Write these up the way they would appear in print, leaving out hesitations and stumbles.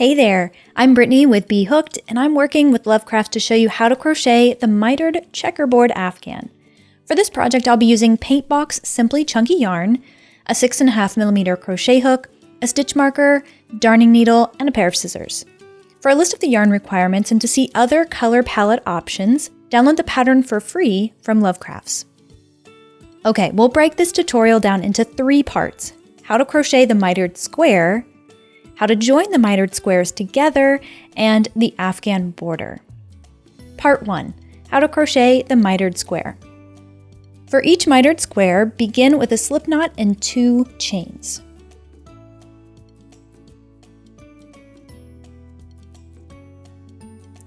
Hey there, I'm Brittany with Bhooked, and I'm working with Lovecraft to show you how to crochet the Mitered Checkerboard Afghan. For this project, I'll be using Paintbox Simply Chunky yarn, a 6.5mm crochet hook, a stitch marker, darning needle, and a pair of scissors. For a list of the yarn requirements and to see other color palette options, download the pattern for free from Lovecrafts. Okay, we'll break this tutorial down into 3 parts: how to crochet the mitered square, how to join the mitered squares together, and the Afghan border. Part 1. How to crochet the mitered square. For each mitered square, begin with a slip knot and 2 chains.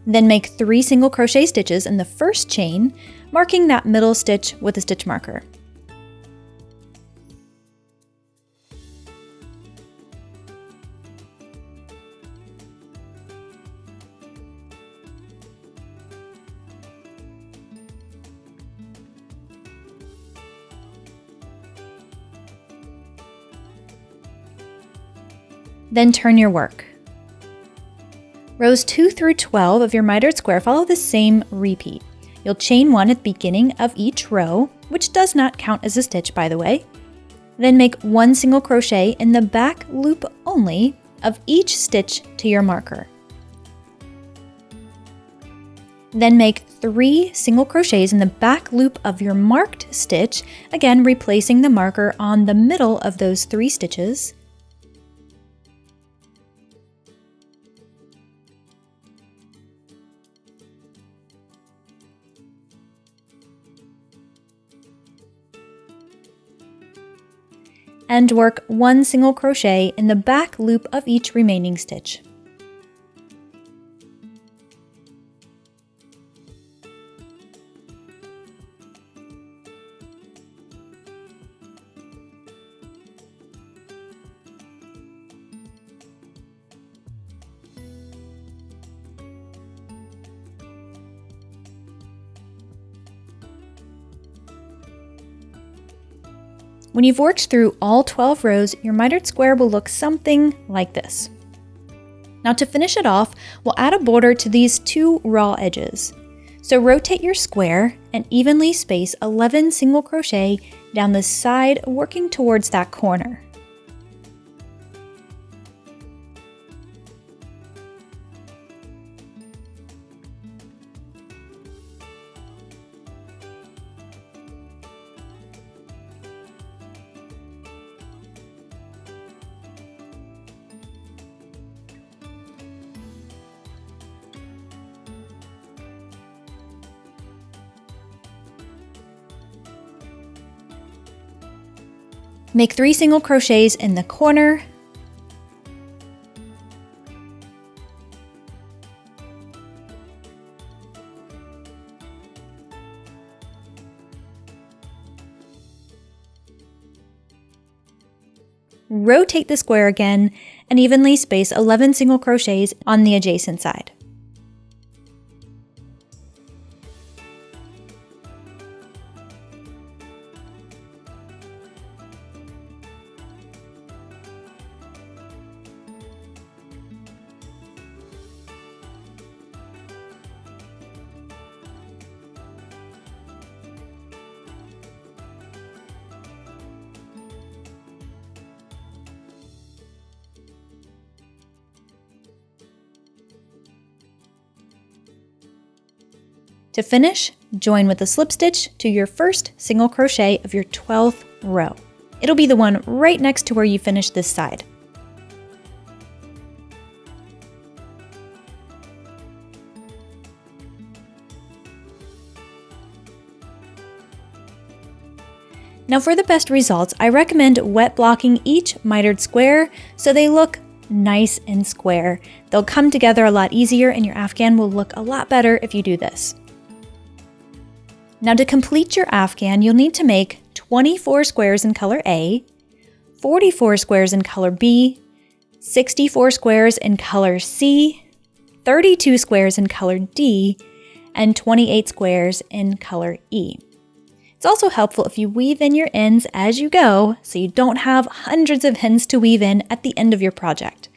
Then make 3 single crochet stitches in the first chain, marking that middle stitch with a stitch marker. Then turn your work. Rows 2 through 12 of your mitered square follow the same repeat. You'll chain 1 at the beginning of each row, which does not count as a stitch, by the way. Then make 1 single crochet in the back loop only of each stitch to your marker. Then make 3 single crochets in the back loop of your marked stitch, again replacing the marker on the middle of those 3 stitches. And work 1 single crochet in the back loop of each remaining stitch. When you've worked through all 12 rows, your mitered square will look something like this. Now to finish it off, we'll add a border to these 2 raw edges. So rotate your square and evenly space 11 single crochet down the side, working towards that corner. Make 3 single crochets in the corner, rotate the square again, and evenly space 11 single crochets on the adjacent side. To finish, join with a slip stitch to your first single crochet of your 12th row. It'll be the one right next to where you finish this side. Now for the best results, I recommend wet blocking each mitered square so they look nice and square. They'll come together a lot easier and your Afghan will look a lot better if you do this. Now to complete your Afghan, you'll need to make 24 squares in color A, 44 squares in color B, 64 squares in color C, 32 squares in color D, and 28 squares in color E. It's also helpful if you weave in your ends as you go, so you don't have hundreds of ends to weave in at the end of your project.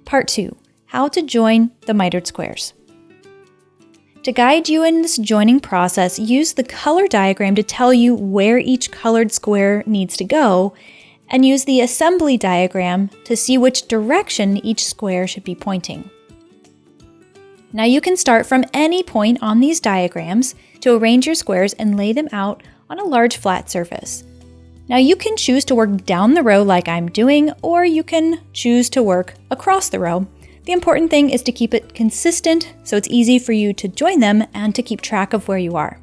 Part 2. How to join the mitered squares. To guide you in this joining process, use the color diagram to tell you where each colored square needs to go, and use the assembly diagram to see which direction each square should be pointing. Now you can start from any point on these diagrams to arrange your squares and lay them out on a large flat surface. Now you can choose to work down the row like I'm doing, or you can choose to work across the row. The important thing is to keep it consistent so it's easy for you to join them and to keep track of where you are.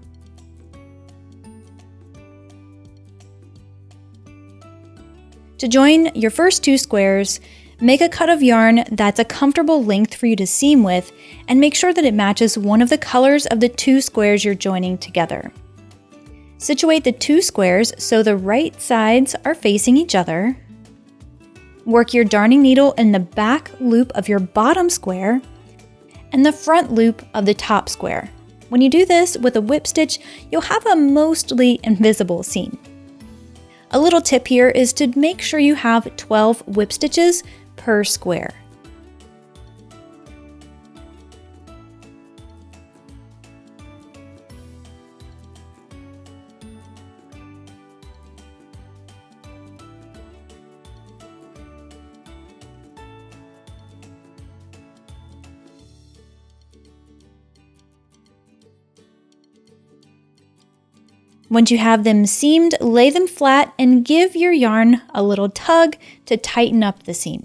To join your first 2 squares, make a cut of yarn that's a comfortable length for you to seam with, and make sure that it matches one of the colors of the 2 squares you're joining together. Situate the 2 squares so the right sides are facing each other. Work your darning needle in the back loop of your bottom square and the front loop of the top square. When you do this with a whip stitch, you'll have a mostly invisible seam. A little tip here is to make sure you have 12 whip stitches per square. Once you have them seamed, lay them flat and give your yarn a little tug to tighten up the seam.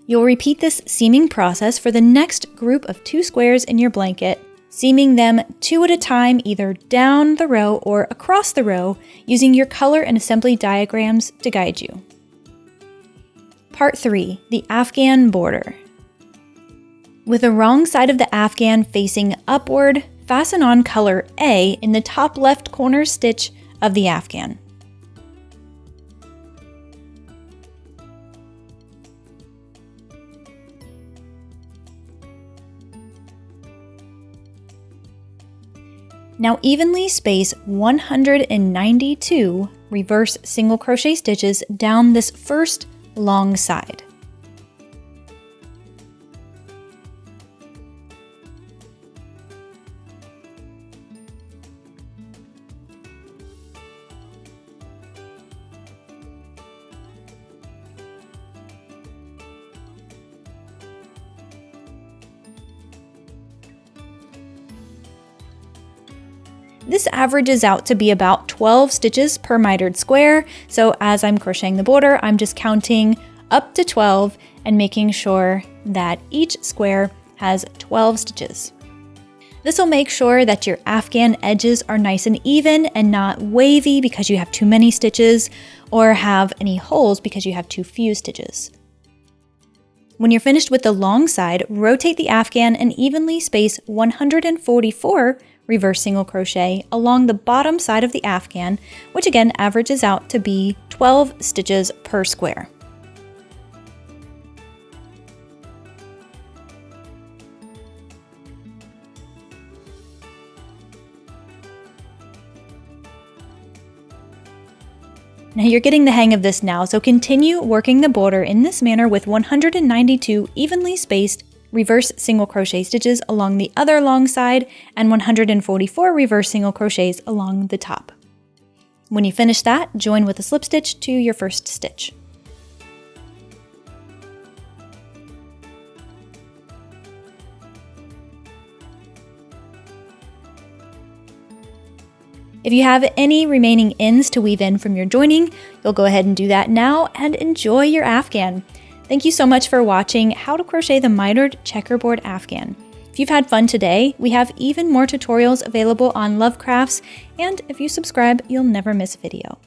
You'll repeat this seaming process for the next group of 2 squares in your blanket, seaming them 2 at a time either down the row or across the row, using your color and assembly diagrams to guide you. Part 3. The Afghan border. With the wrong side of the Afghan facing upward, fasten on color A in the top left corner stitch of the Afghan. Now evenly space 192 reverse single crochet stitches down this first long side. This averages out to be about 12 stitches per mitered square, so as I'm crocheting the border, I'm just counting up to 12 and making sure that each square has 12 stitches. This will make sure that your Afghan edges are nice and even and not wavy because you have too many stitches, or have any holes because you have too few stitches. When you're finished with the long side, rotate the Afghan and evenly space 144 reverse single crochet along the bottom side of the Afghan, which again averages out to be 12 stitches per square. Now you're getting the hang of this now, so continue working the border in this manner with 192 evenly spaced reverse single crochet stitches along the other long side and 144 reverse single crochets along the top. When you finish that, join with a slip stitch to your first stitch. If you have any remaining ends to weave in from your joining, you'll go ahead and do that now and enjoy your Afghan. Thank you so much for watching How to Crochet the Mitered Checkerboard Afghan. If you've had fun today, we have even more tutorials available on Lovecrafts, and if you subscribe, you'll never miss a video.